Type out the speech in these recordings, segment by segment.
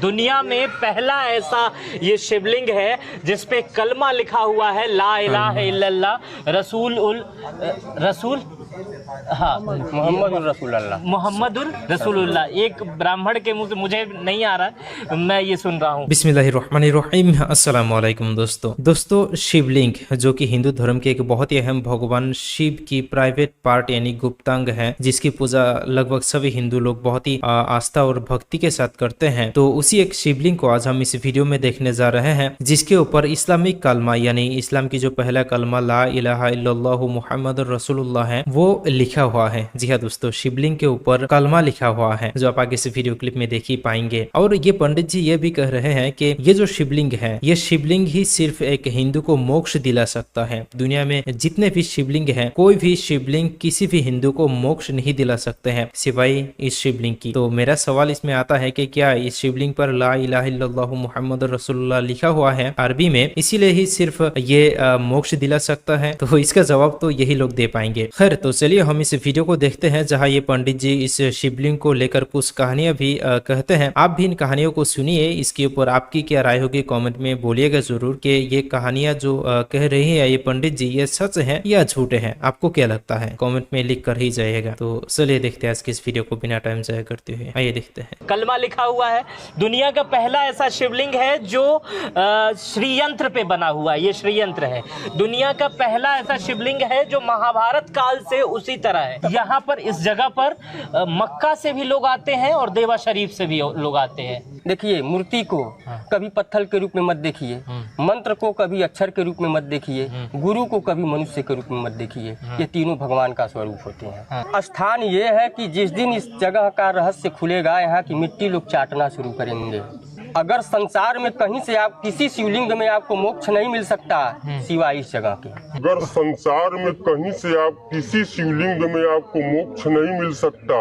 दुनिया में पहला ऐसा ये शिवलिंग है जिस पे कलमा लिखा हुआ है, ला इलाहा इल्लल्लाह रसूल हाँ मोहम्मदुर रसूलुल्लाह। एक ब्राह्मण के मुंह से, मुझे नहीं आ रहा, मैं ये सुन रहा हूँ। बिस्मिल्लाहिर्रहमानिर्रहीम। अस्सलाम वालेकुम दोस्तों शिवलिंग जो कि हिंदू धर्म के एक बहुत ही अहम भगवान शिव की प्राइवेट पार्ट यानी गुप्तांग है, जिसकी पूजा लगभग सभी हिंदू लोग बहुत ही आस्था और भक्ति के साथ करते हैं। तो उसी एक शिवलिंग को आज हम इस वीडियो में देखने जा रहे हैं, जिसके ऊपर इस्लामिक कलमा यानी इस्लाम की जो पहला कलमा ला इलाहा इल्लल्लाहु मुहम्मदुर रसूलुल्लाह है वो लिखा हुआ है। जी हाँ दोस्तों, शिवलिंग के ऊपर कलमा लिखा हुआ है जो आप आगे इस वीडियो क्लिप में देख ही पाएंगे। और ये पंडित जी ये भी कह रहे हैं कि ये जो शिवलिंग है, ये शिवलिंग ही सिर्फ एक हिंदू को मोक्ष दिला सकता है। दुनिया में जितने भी शिवलिंग हैं, कोई भी शिवलिंग किसी भी हिंदू को मोक्ष नहीं दिला सकते हैं सिवाय इस शिवलिंग की। तो मेरा सवाल इसमें आता है कि क्या इस शिवलिंग पर ला इलाहा इल्लल्लाहु मुहम्मदुर रसूलुल्लाह लिखा हुआ है अरबी में, इसीलिए ही सिर्फ ये मोक्ष दिला सकता है? तो इसका जवाब तो यही लोग दे पाएंगे। खैर, तो चलिए हम इस वीडियो को देखते हैं जहाँ ये पंडित जी इस शिवलिंग को लेकर कुछ कहानियां भी कहते हैं। आप भी इन कहानियों को सुनिए, इसके ऊपर आपकी क्या राय होगी कमेंट में बोलिएगा जरूर कि ये कहानियां जो कह रही है ये पंडित जी, ये सच है या झूठे हैं। आपको क्या लगता है कमेंट में लिख कर ही जाइएगा। तो चलिए देखते हैं आज की इस वीडियो को बिना टाइम जाया करते हुए। आइए देखते हैं। कलमा लिखा हुआ है, दुनिया का पहला ऐसा शिवलिंग है जो श्रीयंत्र पे बना हुआ है। ये श्रीयंत्र है, दुनिया का पहला ऐसा शिवलिंग है जो महाभारत काल से उसी तरह है। यहाँ पर इस जगह पर मक्का से भी लोग आते हैं और देवा शरीफ से भी लोग आते हैं। देखिए, मूर्ति को कभी पत्थर के रूप में मत देखिए, मंत्र को कभी अक्षर के रूप में मत देखिए, गुरु को कभी मनुष्य के रूप में मत देखिए। ये तीनों भगवान का स्वरूप होते हैं। स्थान ये है कि जिस दिन इस जगह का रहस्य खुलेगा, यहाँ की मिट्टी लोग चाटना शुरू करेंगे। अगर संसार में कहीं से आप किसी शिवलिंग में आपको मोक्ष नहीं मिल सकता सिवाय इस जगह के। अगर संसार में कहीं से आप किसी शिवलिंग में आपको मोक्ष नहीं मिल सकता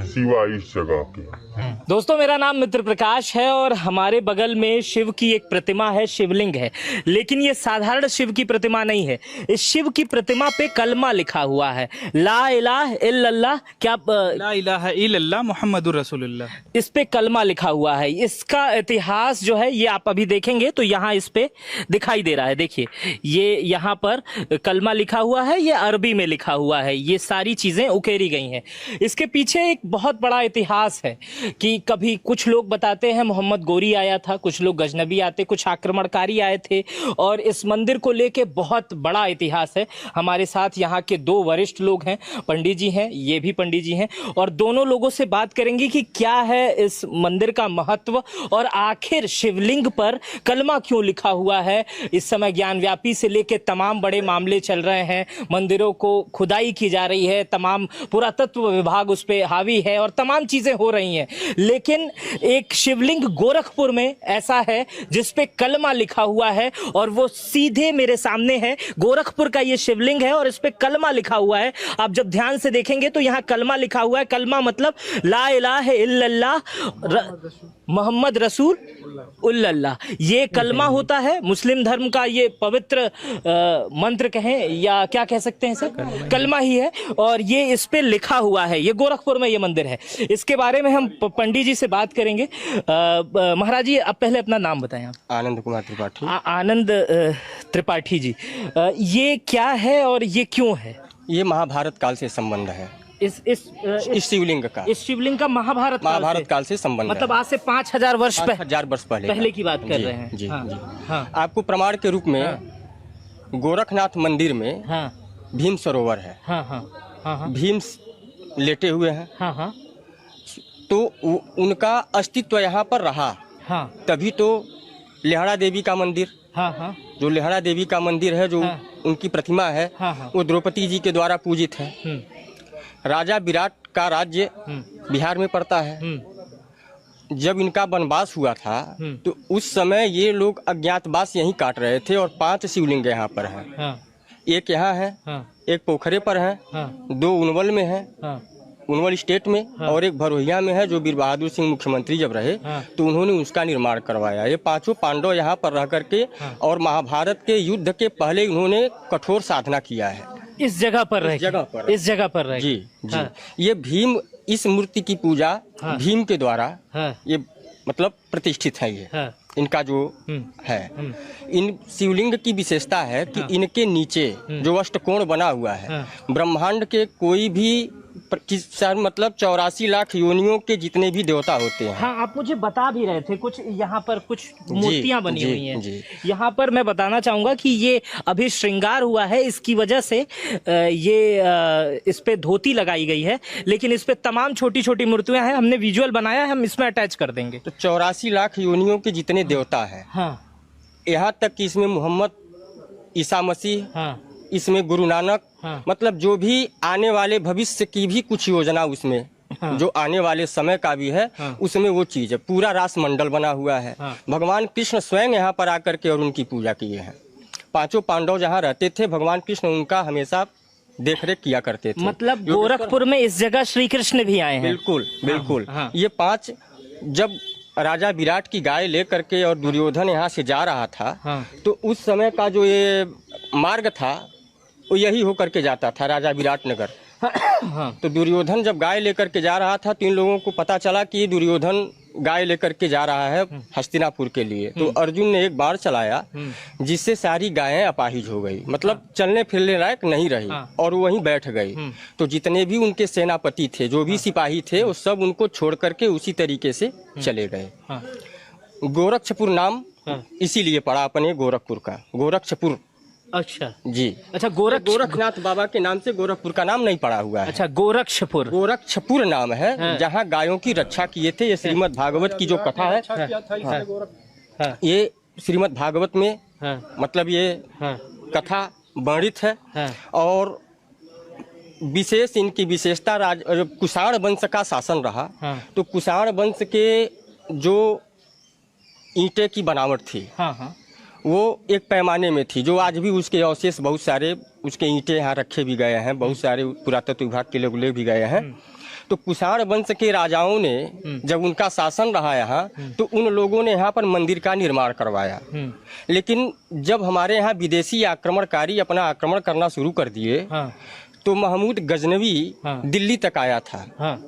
सिवाय इस जगह के। दोस्तों, मेरा नाम मित्र प्रकाश है और हमारे बगल में शिव की एक प्रतिमा है, शिवलिंग है। लेकिन ये साधारण शिव की प्रतिमा नहीं है। इस शिव की प्रतिमा पे कलमा लिखा हुआ है, ला इलाहा इल्लल्लाह। क्या ला इलाहा इल्लल्लाह मुहम्मदुर रसूलुल्लाह। इस पे कलमा लिखा हुआ है। इसका इतिहास जो है ये आप अभी देखेंगे तो यहाँ इस पे दिखाई दे रहा है। देखिए, ये यहाँ पर कलमा लिखा हुआ है, ये अरबी में लिखा हुआ है। ये सारी चीजें उकेरी गई हैं। इसके पीछे एक बहुत बड़ा इतिहास है कि कभी कुछ लोग बताते हैं मोहम्मद गोरी आया था, कुछ लोग गजनबी आते, कुछ आक्रमणकारी आए थे। और इस मंदिर को लेके बहुत बड़ा इतिहास है। हमारे साथ यहाँ के दो वरिष्ठ लोग हैं, पंडित जी हैं, ये भी पंडित जी हैं, और दोनों लोगों से बात करेंगे कि क्या है इस मंदिर का महत्व और आखिर शिवलिंग पर कलमा क्यों लिखा हुआ है। इस समय ज्ञानव्यापी से लेके तमाम बड़े मामले चल रहे हैं, मंदिरों को खुदाई की जा रही है, तमाम पुरातत्व विभाग उस पे हावी है और तमाम चीजें हो रही हैं। लेकिन एक शिवलिंग गोरखपुर में ऐसा है जिस पे कलमा लिखा हुआ है और वो सीधे मेरे सामने है। गोरखपुर का ये शिवलिंग है और इस पे कलमा लिखा हुआ है। आप जब ध्यान से देखेंगे तो यहाँ कलमा लिखा हुआ है। कलमा मतलब ला इलाहा इल्लल्लाह मोहम्मद रसूल उल्लल्लाह, ये कलमा होता है। मुस्लिम धर्म का ये पवित्र मंत्र कहें या क्या कह सकते हैं सर, कलमा ही है। और ये इस पे लिखा हुआ है। ये गोरखपुर में ये मंदिर है। इसके बारे में हम पंडित जी से बात करेंगे। महाराज जी, आप पहले अपना नाम बताएं। आप आनंद कुमार त्रिपाठी। आनंद त्रिपाठी जी, ये क्या है और ये क्यों है? ये महाभारत काल से संबंध है। इस शिवलिंग का महाभारत काल से संबंध मतलब आज से 5000 वर्ष 5000 वर्ष पहले की बात कर रहे हैं। जी, हाँ, जी। हाँ, आपको प्रमाण के रूप में गोरखनाथ मंदिर में हाँ, भीम सरोवर है। हाँ, हाँ, हाँ, भीम लेटे हुए हैं। हाँ, हाँ, तो उनका अस्तित्व यहाँ पर रहा। हाँ, तभी तो लेहड़ा देवी का मंदिर, हाँ, हाँ, जो लेहड़ा देवी का मंदिर है, जो उनकी प्रतिमा है, हाँ, वो द्रौपदी जी के द्वारा पूजित है। राजा विराट का राज्य बिहार में पड़ता है। जब इनका वनवास हुआ था तो उस समय ये लोग अज्ञातवास यहीं काट रहे थे और 5 शिवलिंग यहाँ पर हैं। एक यहाँ है, एक पोखरे पर है, 2 उनवल में है, उनवल स्टेट में, और एक भरोहिया में है जो वीर बहादुर सिंह मुख्यमंत्री जब रहे तो उन्होंने उसका निर्माण करवाया। ये 5 पांडव यहाँ पर रह करके और महाभारत के युद्ध के पहले उन्होंने कठोर साधना किया है। इस जगह पर रह इस जगह पर रह जी, जी। ये भीम, इस मूर्ति की पूजा भीम के द्वारा ये मतलब प्रतिष्ठित है ये। हाँ। इनका जो है, इन शिवलिंग की विशेषता है कि इनके नीचे जो अष्टकोण बना हुआ है, ब्रह्मांड के कोई भी मतलब 84 लाख योनियों के जितने भी देवता होते हैं। हाँ, आप मुझे बता भी रहे थे कुछ यहाँ पर कुछ मूर्तियां बनी हुई हैं। जी। यहाँ पर मैं बताना चाहूंगा कि ये अभी श्रृंगार हुआ है, इसकी वजह से इस पे धोती लगाई गई है, लेकिन इस पे तमाम छोटी छोटी मूर्तियां हैं। हमने विजुअल बनाया है, हम इसमें अटैच कर देंगे। तो 84 लाख योनियों के जितने देवता है, हाँ। यहाँ तक कि इसमें मोहम्मद, ईसा मसीह, हाँ। इसमें गुरु नानक, हाँ। मतलब जो भी आने वाले भविष्य की भी कुछ योजना उसमें, हाँ। जो आने वाले समय का भी है, हाँ। उसमें वो चीज है। पूरा रासमंडल बना हुआ है। हाँ। भगवान कृष्ण स्वयं यहाँ पर आकर के और उनकी पूजा किए हैं। 5 पांडव जहाँ रहते थे, भगवान कृष्ण उनका हमेशा देखरेख किया करते थे। मतलब गोरखपुर में इस जगह श्री कृष्ण भी आए हैं। बिल्कुल बिल्कुल। हाँ। ये 5 जब राजा विराट की गाय लेकर के और दुर्योधन यहाँ से जा रहा था, हाँ। तो उस समय का जो ये मार्ग था वो यही होकर के जाता था, राजा विराट नगर। हाँ। तो दुर्योधन जब गाय लेकर के जा रहा था, तो इन लोगों को पता चला कि दुर्योधन गाय लेकर के जा रहा है हस्तिनापुर के लिए। तो अर्जुन ने एक बाण चलाया, जिससे सारी गायें अपाहिज हो गई, मतलब चलने फिरने लायक नहीं रही, और वो वहीं बैठ गई। तो जितने भी उनके सेनापति थे, जो भी सिपाही थे, वो सब उनको छोड़ करके उसी तरीके से चले गए। गोरक्षपुर नाम इसीलिए पड़ा अपने गोरखपुर का, गोरक्षपुर। अच्छा जी। अच्छा, गोरखनाथ बाबा के नाम से गोरखपुर का नाम नहीं पड़ा हुआ है। अच्छा, गोरक्षपुर। गोरक्षपुर नाम है, जहाँ गायों की रक्षा किए थे। ये श्रीमद् भागवत की जो कथा है, ये श्रीमद् भागवत में मतलब ये कथा वर्णित है। और विशेष इनकी विशेषता, कुषाण वंश का शासन रहा, तो कुषाण वंश के जो ईंटे की बनावट थी, वो एक पैमाने में थी, जो आज भी उसके अवशेष बहुत सारे, उसके ईंटे यहाँ रखे भी गए हैं, बहुत सारे पुरातत्व विभाग के लोग ले भी गए हैं। तो कुषाण वंश के राजाओं ने जब उनका शासन रहा यहाँ, तो उन लोगों ने यहाँ पर मंदिर का निर्माण करवाया। लेकिन जब हमारे यहाँ विदेशी आक्रमणकारी अपना आक्रमण करना शुरू कर दिए, तो महमूद गजनवी दिल्ली तक आया था,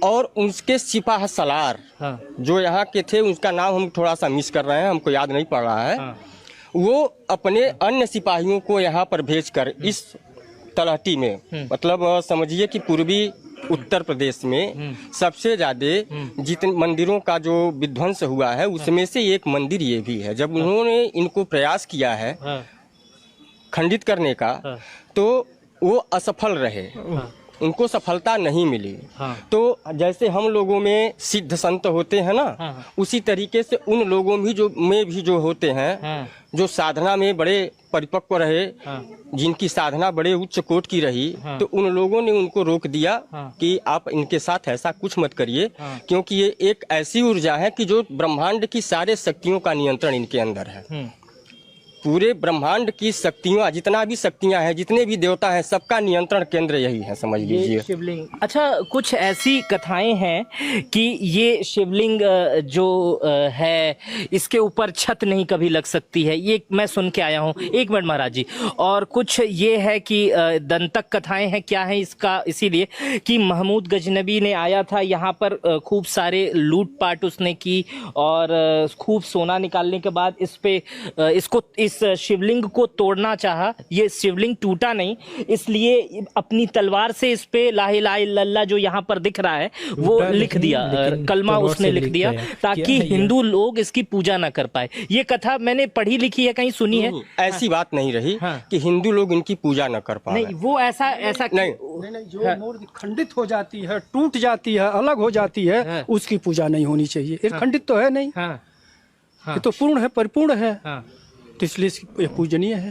और उसके सिपाह सलार जो यहाँ के थे, उसका नाम हम थोड़ा सा मिस कर रहे हैं, हमको याद नहीं पड़ रहा है। वो अपने अन्य सिपाहियों को यहाँ पर भेजकर इस तलहटी में, मतलब समझिए कि पूर्वी उत्तर प्रदेश में सबसे ज्यादा जितने मंदिरों का जो विध्वंस हुआ है, उसमें से एक मंदिर ये भी है। जब उन्होंने इनको प्रयास किया है खंडित करने का, तो वो असफल रहे, उनको सफलता नहीं मिली। तो जैसे हम लोगों में सिद्ध संत होते हैं ना, उसी तरीके से उन लोगों में भी जो होते हैं, जो साधना में बड़े परिपक्व रहे, जिनकी साधना बड़े उच्च कोट की रही, तो उन लोगों ने उनको रोक दिया कि आप इनके साथ ऐसा कुछ मत करिए, क्योंकि ये एक ऐसी ऊर्जा है कि जो ब्रह्मांड की सारे शक्तियों का नियंत्रण इनके अंदर है। पूरे ब्रह्मांड की शक्तियाँ, जितना भी शक्तियाँ हैं, जितने भी देवता हैं, सबका नियंत्रण केंद्र यही है, समझ लीजिए। शिवलिंग। अच्छा, कुछ ऐसी कथाएं हैं कि ये शिवलिंग जो है, इसके ऊपर छत नहीं कभी लग सकती है, ये मैं सुन के आया हूँ। 1 मिनट महाराज जी। और कुछ ये है कि दंतक कथाएं हैं, क्या है इसका? इसीलिए कि महमूद गजनबी ने आया था यहाँ पर, खूब सारे लूटपाट उसने की, और खूब सोना निकालने के बाद इस शिवलिंग को तोड़ना चाहा। ये शिवलिंग टूटा नहीं, इसलिए अपनी तलवार से इस पे ला इलाहा इल्लल्लाह जो यहाँ पर दिख रहा है वो लिख दिया, कलमा उसने लिख दिया, ताकि हिंदू लोग इसकी पूजा ना कर पाए। ये कथा मैंने पढ़ी लिखी है, कहीं सुनी है। ऐसी बात नहीं रही कि हिंदू लोग इनकी पूजा न कर पाए। नहीं, वो ऐसा नहीं, जो मूर्ति खंडित हो जाती है, टूट जाती है, अलग हो जाती है, उसकी पूजा नहीं होनी चाहिए। ये खंडित तो है नहीं, ये तो पूर्ण है, परिपूर्ण है, तो इसलिए पूजनीय है।